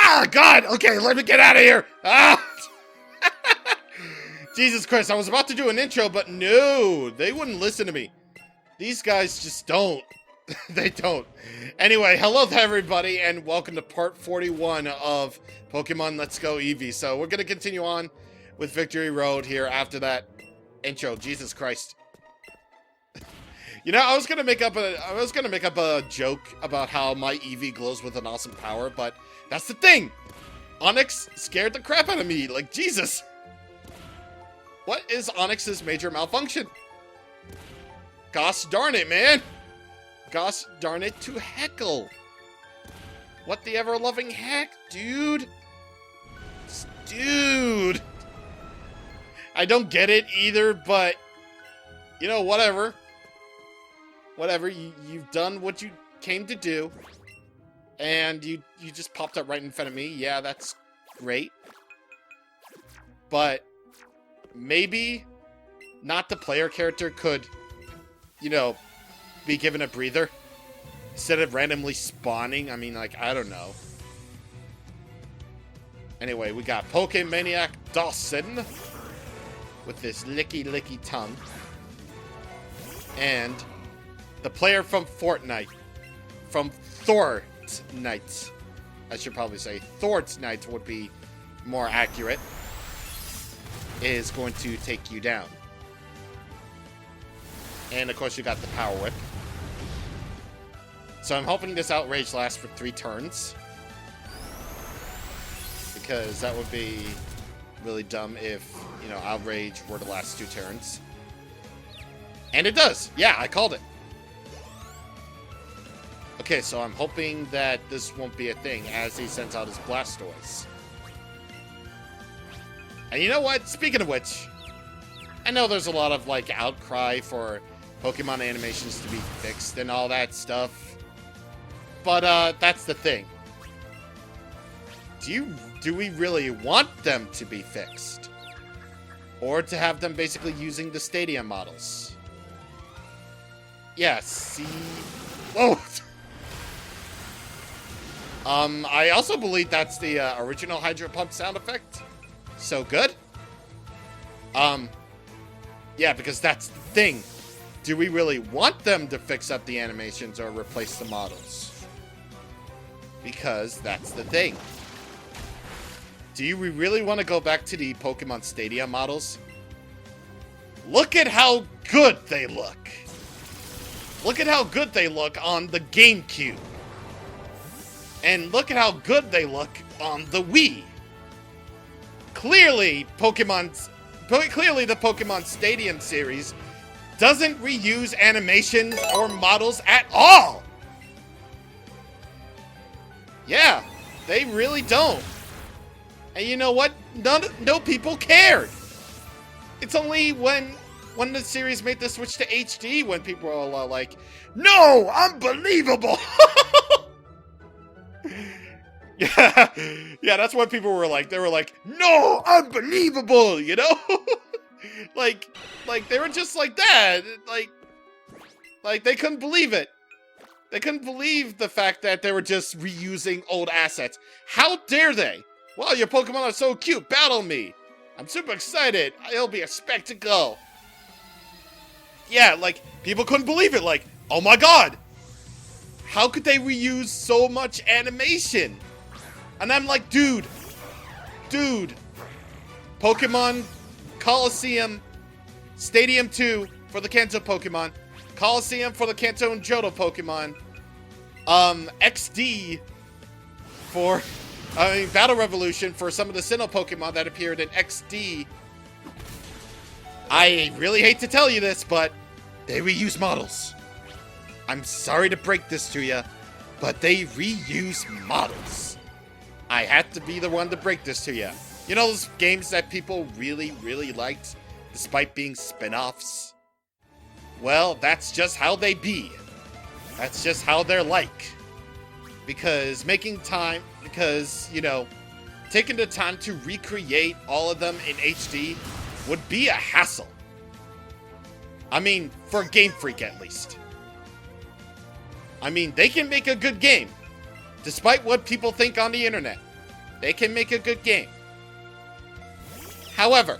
Ah, God! Okay, let me get out of here! Ah! Jesus Christ, I was about to do an intro, but no! They wouldn't listen to me. These guys just don't. They don't. Anyway, hello to everybody, and welcome to part 41 of Pokemon Let's Go Eevee. So, we're gonna continue on with Victory Road here after that intro. Jesus Christ. You know, I was gonna make up a joke about how my Eevee glows with an awesome power, but that's the thing. Onyx scared the crap out of me. Like, Jesus. What is Onyx's major malfunction? Gosh darn it, man. Gosh darn it to heckle. What the ever-loving heck, dude? Dude. I don't get it either, but you know, whatever. Whatever, you've done what you came to do, and you just popped up right in front of me. Yeah, that's great. But maybe not the player character could, you know, be given a breather instead of randomly spawning. I mean, like, I don't know. Anyway, we got Pokemaniac Dawson with this licky tongue. And the player from Fortnite, from Fortnite, I should probably say Fortnite would be more accurate, is going to take you down. And of course you got the Power Whip. So I'm hoping this Outrage lasts for 3 turns, because that would be really dumb if, you know, Outrage were to last 2 turns. And it does! Yeah, I called it! Okay, so I'm hoping that this won't be a thing as he sends out his Blastoise. And you know what? Speaking of which, I know there's a lot of, like, outcry for Pokemon animations to be fixed and all that stuff. But, that's the thing. Do we really want them to be fixed? Or to have them basically using the stadium models? Yeah, see... Whoa! I also believe that's the original Hydro Pump sound effect. So good. Yeah, because that's the thing. Do we really want them to fix up the animations or replace the models? Because that's the thing. Do we really want to go back to the Pokemon Stadium models? Look at how good they look. Look at how good they look on the GameCube. And look at how good they look on the Wii. Clearly, the Pokemon Stadium series doesn't reuse animations or models at all. Yeah, they really don't. And you know what? No people cared. It's only when the series made the switch to HD when people were all like, "No, unbelievable!" Yeah, that's what people were like. They were like, "No, unbelievable!" You know, like they were just like that. Like they couldn't believe it. They couldn't believe the fact that they were just reusing old assets. How dare they? Wow, your Pokemon are so cute. Battle me. I'm super excited. It'll be a spectacle. Yeah, like people couldn't believe it. Like, oh my God, how could they reuse so much animation? And I'm like, dude, Pokemon Coliseum Stadium 2 for the Kanto Pokemon, Coliseum for the Kanto and Johto Pokemon, XD for, Battle Revolution for some of the Sinnoh Pokemon that appeared in XD. I really hate to tell you this, but they reuse models. I'm sorry to break this to you, but they reuse models. I had to be the one to break this to you. You know those games that people really liked, despite being spin-offs? Well, that's just how they be. That's just how they're like. Because, you know, taking the time to recreate all of them in HD would be a hassle. I mean, for Game Freak at least. I mean, they can make a good game, despite what people think on the internet. They can make a good game. However,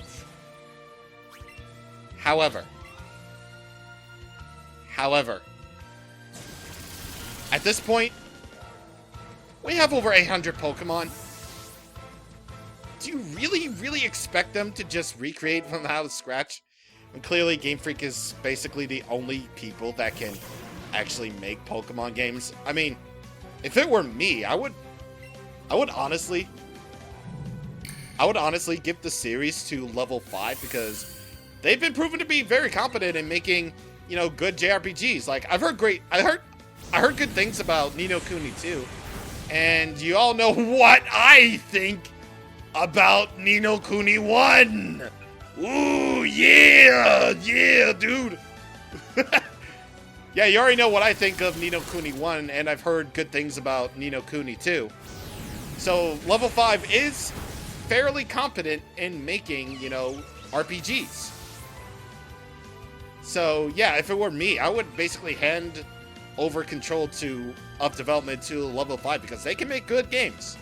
at this point, we have over 800 Pokemon. Do you really expect them to just recreate from out of scratch? And clearly, Game Freak is basically the only people that can actually make Pokemon games. I mean, if it were me, I would honestly give the series to level 5 because they've been proven to be very competent in making, you know, good JRPGs. Like, I heard good things about Ni no Kuni 2. And you all know what I think about Ni no Kuni 1. Ooh, yeah, dude. Yeah, you already know what I think of Ni no Kuni 1, and I've heard good things about Ni no Kuni 2. So, level 5 is fairly competent in making, you know, RPGs. So, yeah, if it were me, I would basically hand over control of development to level 5 because they can make good games.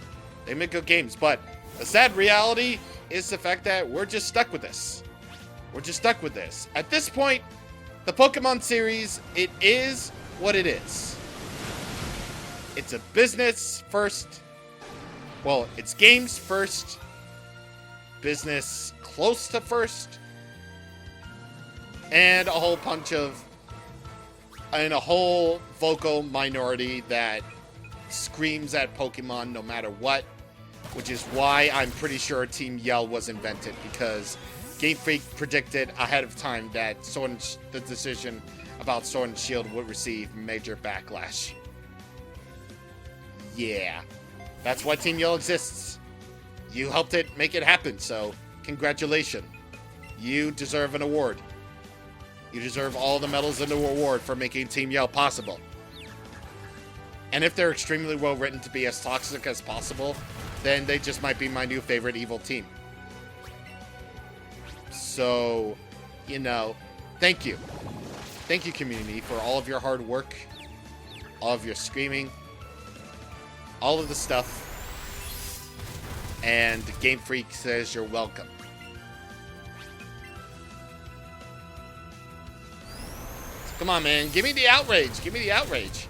They make good games, but the sad reality is the fact that we're just stuck with this. We're just stuck with this. At this point, the Pokemon series, it is what it is. It's a business first. Well, it's games first. Business close to first. And a whole vocal minority that screams at Pokemon no matter what. Which is why I'm pretty sure Team Yell was invented, because Game Freak predicted ahead of time that the decision about Sword and Shield would receive major backlash. Yeah, that's why Team Yell exists. You helped it make it happen, so congratulations. You deserve an award. You deserve all the medals in the award for making Team Yell possible. And if they're extremely well written to be as toxic as possible, then they just might be my new favorite evil team. So, you know, thank you. Thank you, community, for all of your hard work, all of your screaming, all of the stuff. And Game Freak says you're welcome. Come on, man. Give me the outrage. Give me the outrage.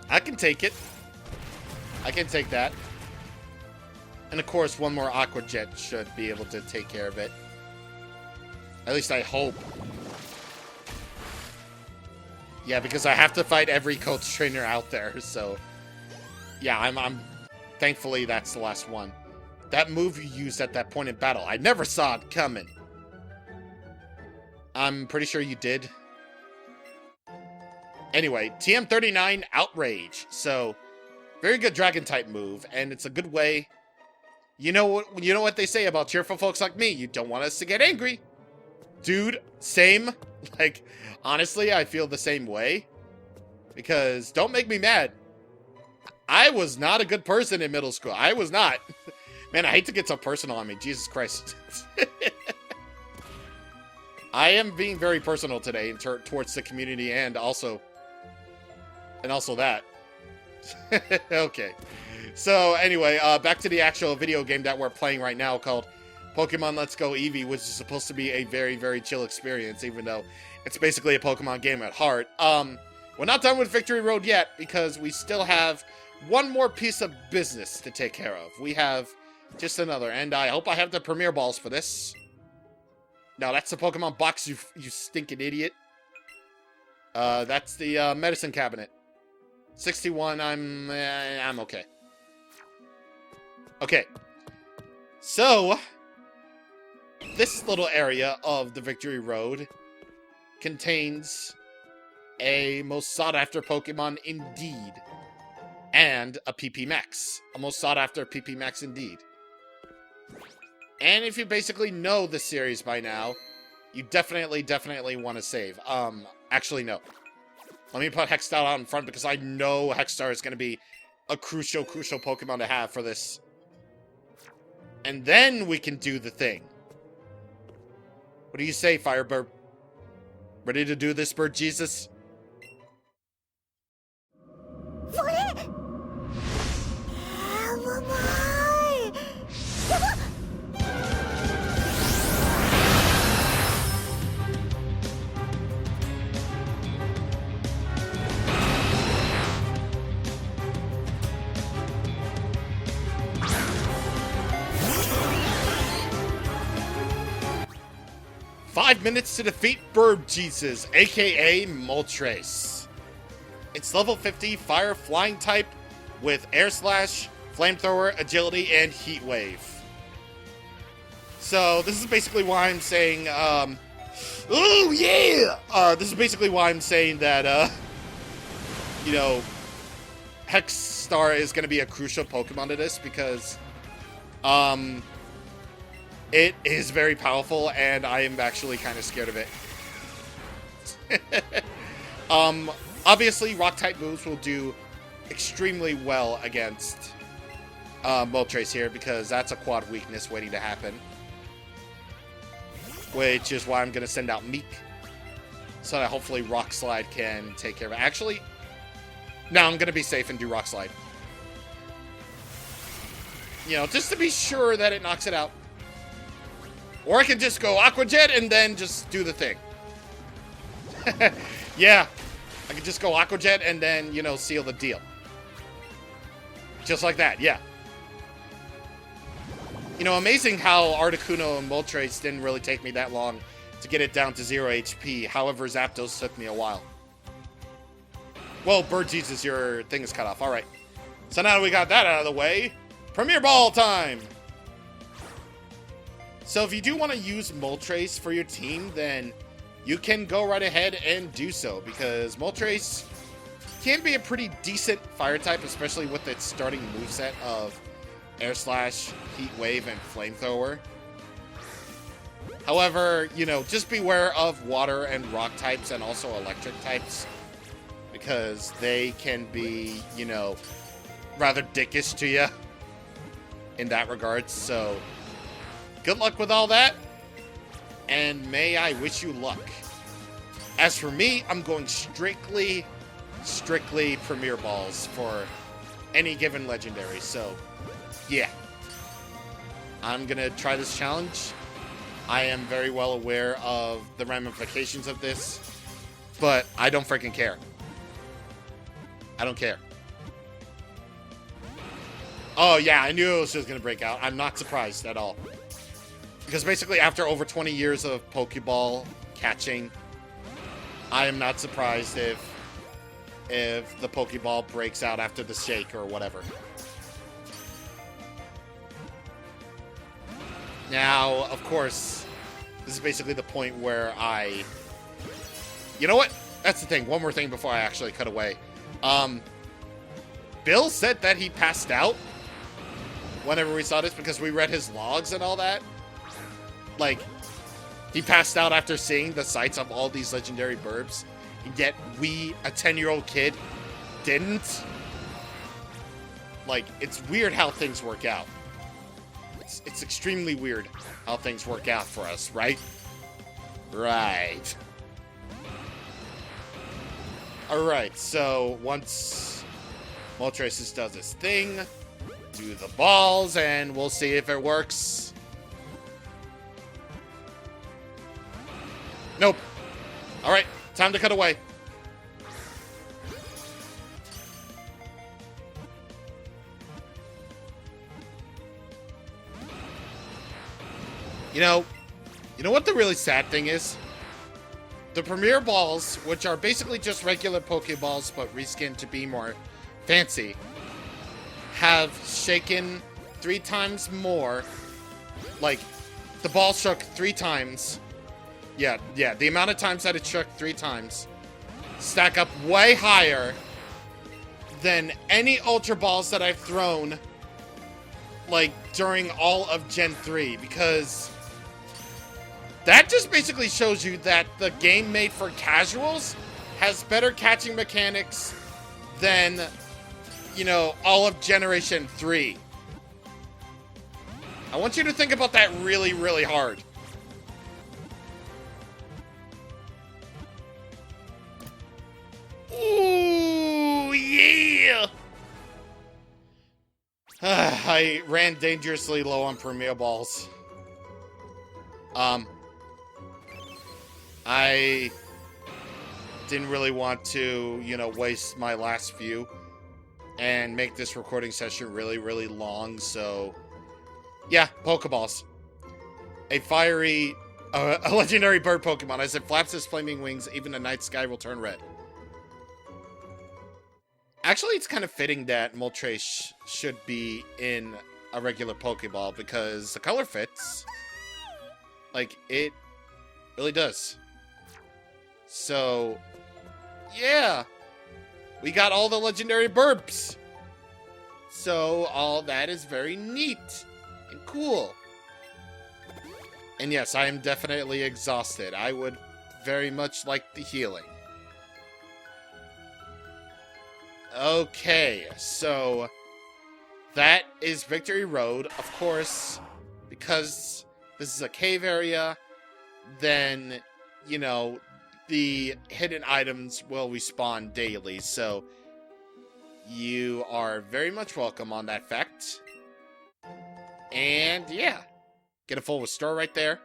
I can take it. I can take that. And of course, one more Aqua Jet should be able to take care of it. At least I hope. Yeah, because I have to fight every coach trainer out there, so... Yeah, I'm thankfully, that's the last one. That move you used at that point in battle, I never saw it coming. I'm pretty sure you did. Anyway, TM39 Outrage. So, very good Dragon-type move, and it's a good way... You know what they say about cheerful folks like me. You don't want us to get angry. Dude, same. Like, honestly, I feel the same way. Because, don't make me mad. I was not a good person in middle school. I was not. Man, I hate to get so personal on me. Jesus Christ. I am being very personal today towards the community and also that. Okay. So, anyway, back to the actual video game that we're playing right now called Pokemon Let's Go Eevee, which is supposed to be a very, very chill experience, even though it's basically a Pokemon game at heart. We're not done with Victory Road yet, because we still have one more piece of business to take care of. We have just another, and I hope I have the Premier Balls for this. No, that's the Pokemon box, you stinking idiot. That's the medicine cabinet. 61, I'm okay. Okay. So, this little area of the Victory Road contains a most sought-after Pokemon indeed. And a PP Max. A most sought-after PP Max indeed. And if you basically know the series by now, you definitely want to save. Actually, no. Let me put Hexstar out in front because I know Hexstar is going to be a crucial Pokemon to have for this. And then we can do the thing. What do you say, Firebird? Ready to do this, Bird Jesus? 5 minutes to defeat Bird Jesus, aka Moltres. It's level 50 fire flying type with air slash, flamethrower, agility, and heat wave. So this is basically why I'm saying, oh yeah! This is basically why I'm saying that, you know, Hex Star is going to be a crucial Pokemon to this because, it is very powerful and I am actually kind of scared of it. Obviously, Rock-type moves will do extremely well against Moltres here because that's a quad weakness waiting to happen. Which is why I'm going to send out Meek. So that hopefully Rock Slide can take care of it. Actually, no, I'm going to be safe and do Rock Slide. You know, just to be sure that it knocks it out. Or I can just go Aqua Jet and then just do the thing. Yeah. I can just go Aqua Jet and then, you know, seal the deal. Just like that, yeah. You know, amazing how Articuno and Moltres didn't really take me that long to get it down to 0 HP. However, Zapdos took me a while. Well, Bird Jesus, your thing is cut off. Alright. So now that we got that out of the way, Premier Ball time! So if you do want to use Moltres for your team, then you can go right ahead and do so, because Moltres can be a pretty decent fire type, especially with its starting moveset of Air Slash, Heat Wave, and Flamethrower. However, you know, just beware of water and rock types and also electric types, because they can be, you know, rather dickish to you in that regard. So good luck with all that, and may I wish you luck. As for me, I'm going strictly Premier Balls for any given legendary. So, yeah. I'm going to try this challenge. I am very well aware of the ramifications of this, but I don't freaking care. I don't care. Oh, yeah, I knew it was just going to break out. I'm not surprised at all. Because basically, after over 20 years of Pokeball catching, I am not surprised if the Pokeball breaks out after the shake or whatever. Now, of course, this is basically the point where I... You know what? That's the thing. One more thing before I actually cut away. Bill said that he passed out whenever we saw this because we read his logs and all that. Like, he passed out after seeing the sights of all these legendary burbs, yet we, a 10-year-old kid, didn't. Like, it's weird how things work out. It's extremely weird how things work out for us, right? Right. Alright, so once Moltres does his thing, do the balls, and we'll see if it works. Nope. Alright, time to cut away. You know what the really sad thing is? The Premier Balls, which are basically just regular Pokeballs but reskinned to be more fancy, have shaken 3 times more. Like, the ball struck 3 times. Yeah, the amount of times that it struck 3 times stack up way higher than any Ultra Balls that I've thrown, like, during all of Gen 3, because that just basically shows you that the game made for casuals has better catching mechanics than, you know, all of Generation 3. I want you to think about that really, really hard. Ooh, yeah! I ran dangerously low on Premier Balls. I didn't really want to, you know, waste my last few and make this recording session really, really long, so yeah, Pokeballs. A fiery A legendary bird Pokemon. As it flaps its flaming wings, even the night sky will turn red. Actually, it's kind of fitting that Moltres should be in a regular Pokeball because the color fits. Like, it really does. So, yeah. We got all the legendary burps. So, all that is very neat and cool. And yes, I am definitely exhausted. I would very much like the healing. Okay, so that is Victory Road. Of course, because this is a cave area, then, you know, the hidden items will respawn daily. So you are very much welcome on that fact. And yeah, get a full restore right there.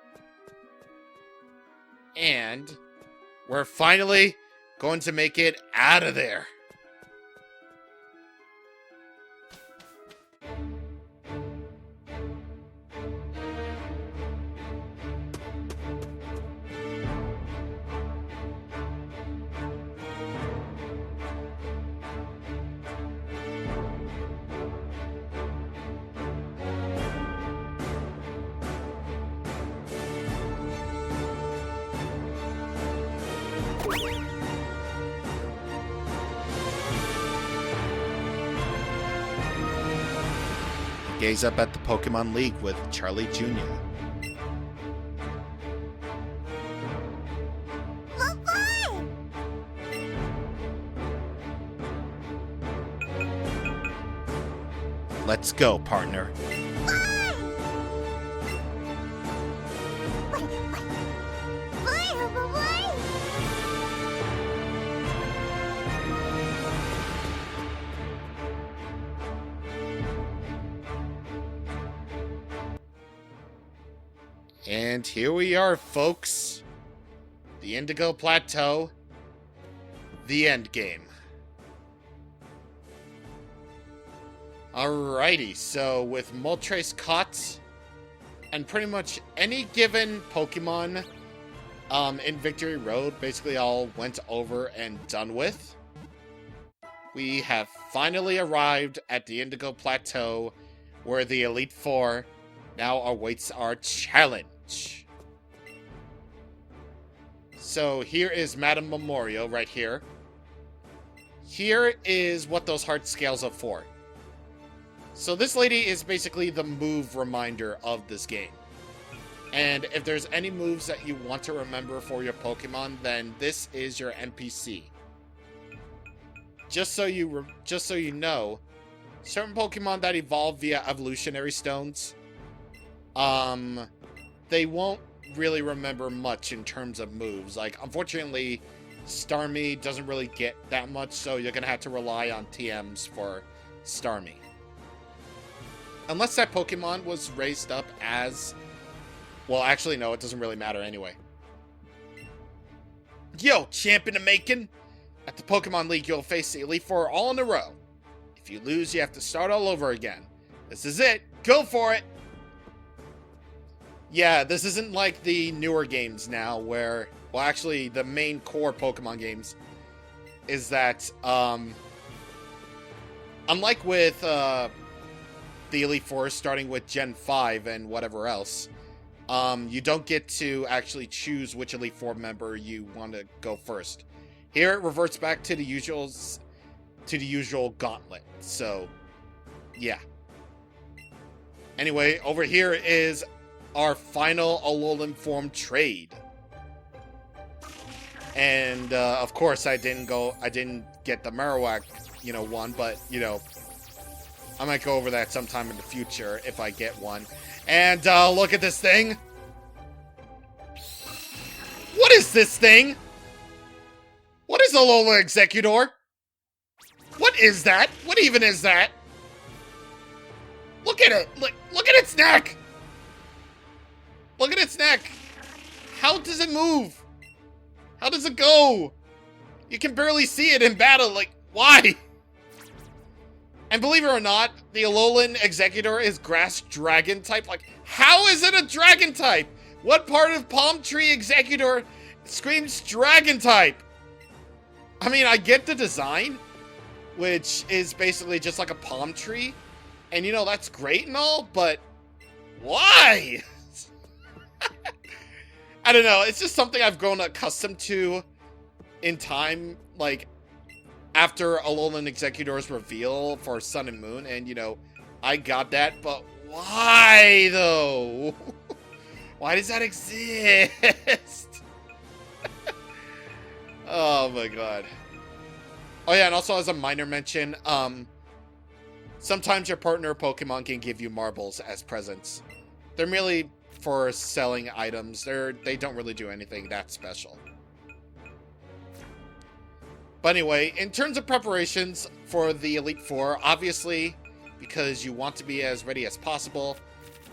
And we're finally going to make it out of there. Gaze up at the Pokemon League with Charlie Jr. Let's go, partner. And here we are, folks. The Indigo Plateau. The end game. Alrighty, so with Moltres caught, and pretty much any given Pokemon in Victory Road basically all went over and done with, we have finally arrived at the Indigo Plateau, where the Elite Four now awaits our challenge. So here is Madame Memorial right here. Here is what those heart scales are for. So this lady is basically the move reminder of this game. And if there's any moves that you want to remember for your Pokemon, then this is your NPC. Just so you know, certain Pokemon that evolve via evolutionary stones, they won't really remember much in terms of moves. Like, unfortunately, Starmie doesn't really get that much, so you're gonna have to rely on TMs for Starmie. Unless that Pokemon was raised up as... Well, actually, no, it doesn't really matter anyway. Yo, champ in the making! At the Pokemon League, you'll face the Elite Four all in a row. If you lose, you have to start all over again. This is it! Go for it! Yeah, this isn't like the newer games now where... Well, actually, the main core Pokemon games is that, unlike with, the Elite Four starting with Gen 5 and whatever else, you don't get to actually choose which Elite Four member you want to go first. Here it reverts back to the usual gauntlet. So, yeah. Anyway, over here is our final Alolan form trade. And, of course, I didn't get the Marowak, one, but, I might go over that sometime in the future if I get one. And, look at this thing. What is this thing? What is Alola Executor? What is that? What even is that? Look at it. Look at its neck. Look at its neck. How does it move? How does it go? You can barely see it in battle. Like, why? And believe it or not, the Alolan Executor is Grass Dragon type. Like, how is it a Dragon type? What part of Palm Tree Executor screams Dragon type? I mean, I get the design, which is basically just like a palm tree. And, you know, that's great and all, but why? I don't know. It's just something I've grown accustomed to in time, like, after Alolan Executor's reveal for Sun and Moon. And, you know, I got that, but why, though? Why does that exist? Oh, my God. Oh, yeah, and also as a minor mention, sometimes your partner Pokemon can give you marbles as presents. They're merely for selling items. They don't really do anything that special. But anyway, in terms of preparations for the Elite Four, obviously, because you want to be as ready as possible,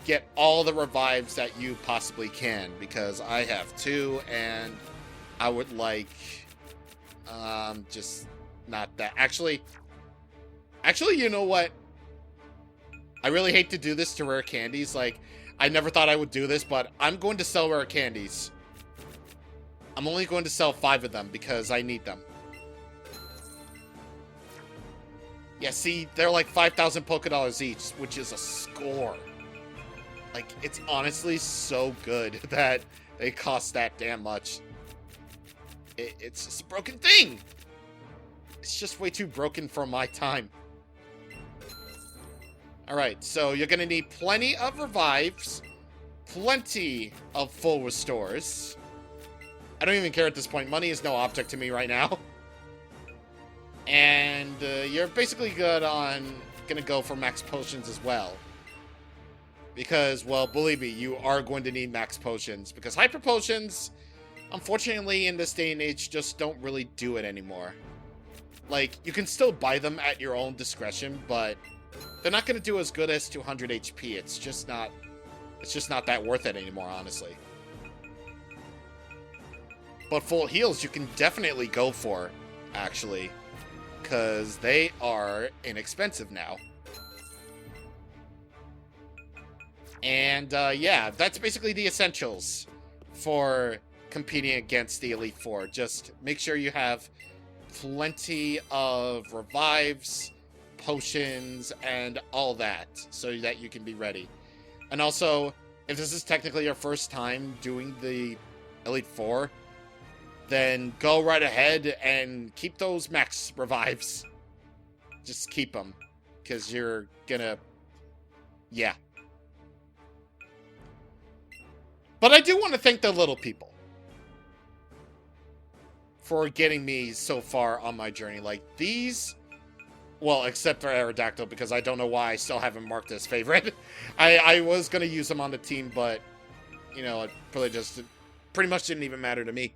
get all the revives that you possibly can, because I have 2, and I would like, just not that. Actually, you know what? I really hate to do this to rare candies. Like, I never thought I would do this, but I'm going to sell rare candies. I'm only going to sell 5 of them because I need them. Yeah, see, they're like 5,000 Pokédollars each, which is a score. Like, it's honestly so good that they cost that damn much. It's just a broken thing. It's just way too broken for my time. Alright, so you're gonna need plenty of revives, plenty of full restores. I don't even care at this point. Money is no object to me right now. And you're basically gonna go for max potions as well. Because, well, believe me, you are going to need max potions. Because hyper potions, unfortunately, in this day and age, just don't really do it anymore. Like, you can still buy them at your own discretion, but they're not going to do as good as 200 HP. It's just not that worth it anymore, honestly. But full heals you can definitely go for, actually, because they are inexpensive now. And, yeah, that's basically the essentials for competing against the Elite Four. Just make sure you have plenty of revives, potions, and all that, so that you can be ready. And also, if this is technically your first time doing the Elite Four, then go right ahead and keep those max revives. Just keep them, because you're gonna... yeah. But I do want to thank the little people for getting me so far on my journey. Like, these... well, except for Aerodactyl, because I don't know why I still haven't marked as favorite. I was going to use him on the team, but, you know, it pretty much didn't even matter to me.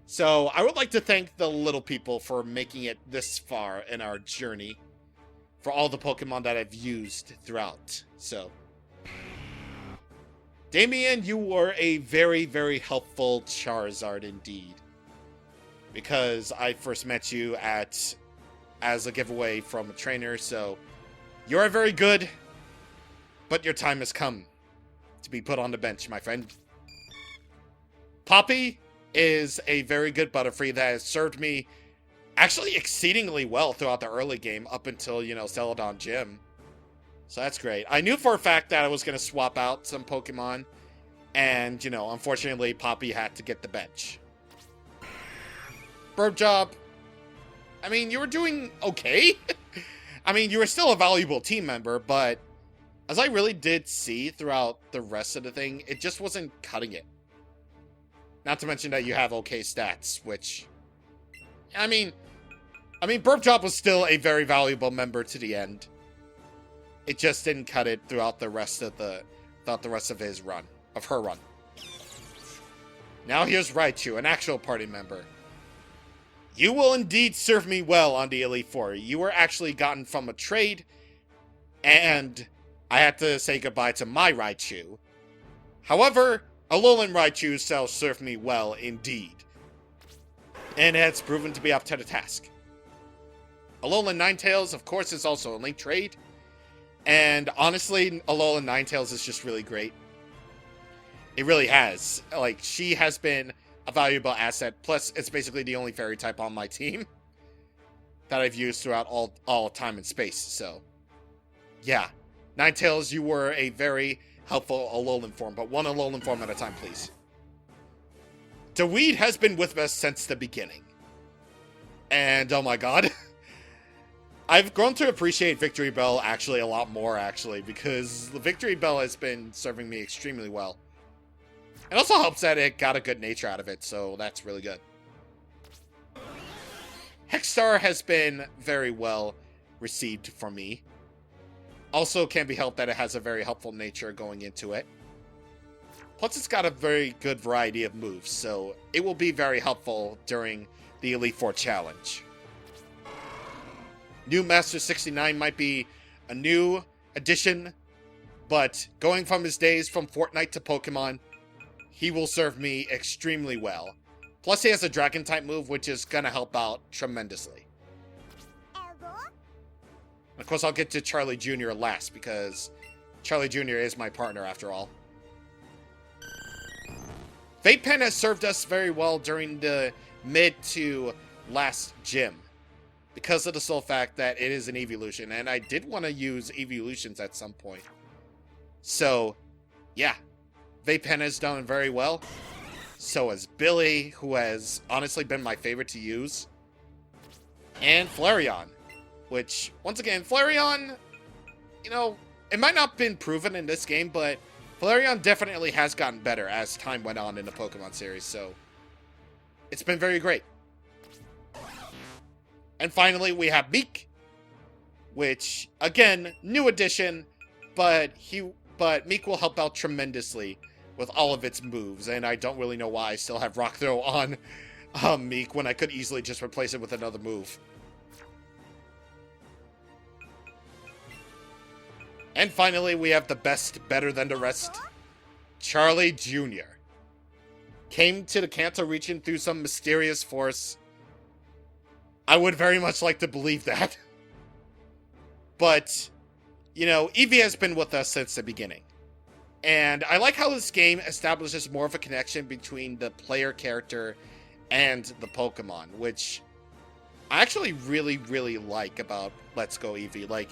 So, I would like to thank the little people for making it this far in our journey. For all the Pokemon that I've used throughout. So, Damien, you were a very, very helpful Charizard indeed. Because I first met you as a giveaway from a trainer, so you're very good, but your time has come to be put on the bench, my friend. Poppy is a very good Butterfree that has served me actually exceedingly well throughout the early game up until, you know, Celadon Gym. So that's great. I knew for a fact that I was going to swap out some Pokemon, and, you know, unfortunately, Poppy had to get the bench. Burb Job. I mean, you were doing okay. I mean, you were still a valuable team member, but as I really did see throughout the rest of the thing, it just wasn't cutting it. Not to mention that you have okay stats, which... I mean, Burp Job was still a very valuable member to the end. It just didn't cut it throughout the rest of his run, of her run. Now here's Raichu, an actual party member. You will indeed serve me well on the Elite Four. You were actually gotten from a trade, and I had to say goodbye to my Raichu. However, Alolan Raichu shall serve me well indeed, and it's proven to be up to the task. Alolan Ninetales, of course, is also a link trade, and honestly, Alolan Ninetales is just really great. It really has. Like, she has been a valuable asset. Plus, it's basically the only fairy type on my team that I've used throughout all time and space. So, yeah. Ninetales, you were a very helpful Alolan form, but one Alolan form at a time, please. Dweed has been with us since the beginning. And, oh my god. I've grown to appreciate Victory Bell actually a lot more, because the Victory Bell has been serving me extremely well. It also helps that it got a good nature out of it, so that's really good. Hexstar has been very well received for me. Also can be helped that it has a very helpful nature going into it. Plus it's got a very good variety of moves, so it will be very helpful during the Elite Four challenge. New Master 69 might be a new addition, but going from his days from Fortnite to Pokemon, he will serve me extremely well. Plus he has a Dragon-type move, which is gonna help out tremendously. And of course, I'll get to Charlie Jr. last, because Charlie Jr. is my partner after all. Vape Pen has served us very well during the mid to last gym, because of the sole fact that it is an evolution, and I did want to use evolutions at some point. So, yeah, Vape Pen has done very well. So has Billy, who has honestly been my favorite to use. And Flareon, which, once again, Flareon, you know, it might not have been proven in this game, but Flareon definitely has gotten better as time went on in the Pokemon series, so it's been very great. And finally, we have Meek, which, again, new addition, but Meek will help out tremendously with all of its moves, and I don't really know why I still have Rock Throw on Meek when I could easily just replace it with another move. And finally, we have the best, better than the rest, Charlie Jr. Came to the Kanto region through some mysterious force. I would very much like to believe that. But, you know, Eevee has been with us since the beginning. And I like how this game establishes more of a connection between the player character and the Pokemon, which I actually really, really like about Let's Go Eevee. Like,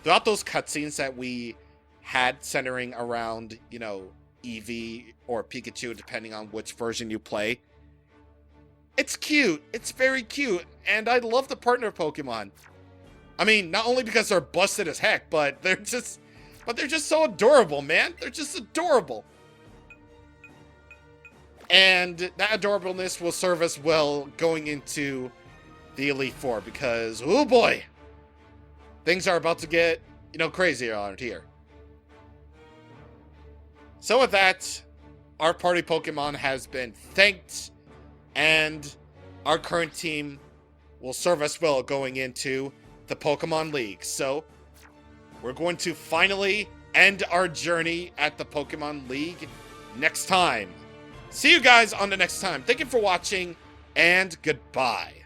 throughout those cutscenes that we had centering around, you know, Eevee or Pikachu, depending on which version you play, it's cute. It's very cute. And I love the partner Pokemon. I mean, not only because they're busted as heck, but they're just so adorable, man. They're just adorable. And that adorableness will serve us well going into the Elite Four, because, oh boy, things are about to get, you know, crazy around here. So with that, our party Pokemon has been thanked, and our current team will serve us well going into the Pokemon League. So we're going to finally end our journey at the Pokemon League next time. See you guys on the next time. Thank you for watching, and goodbye.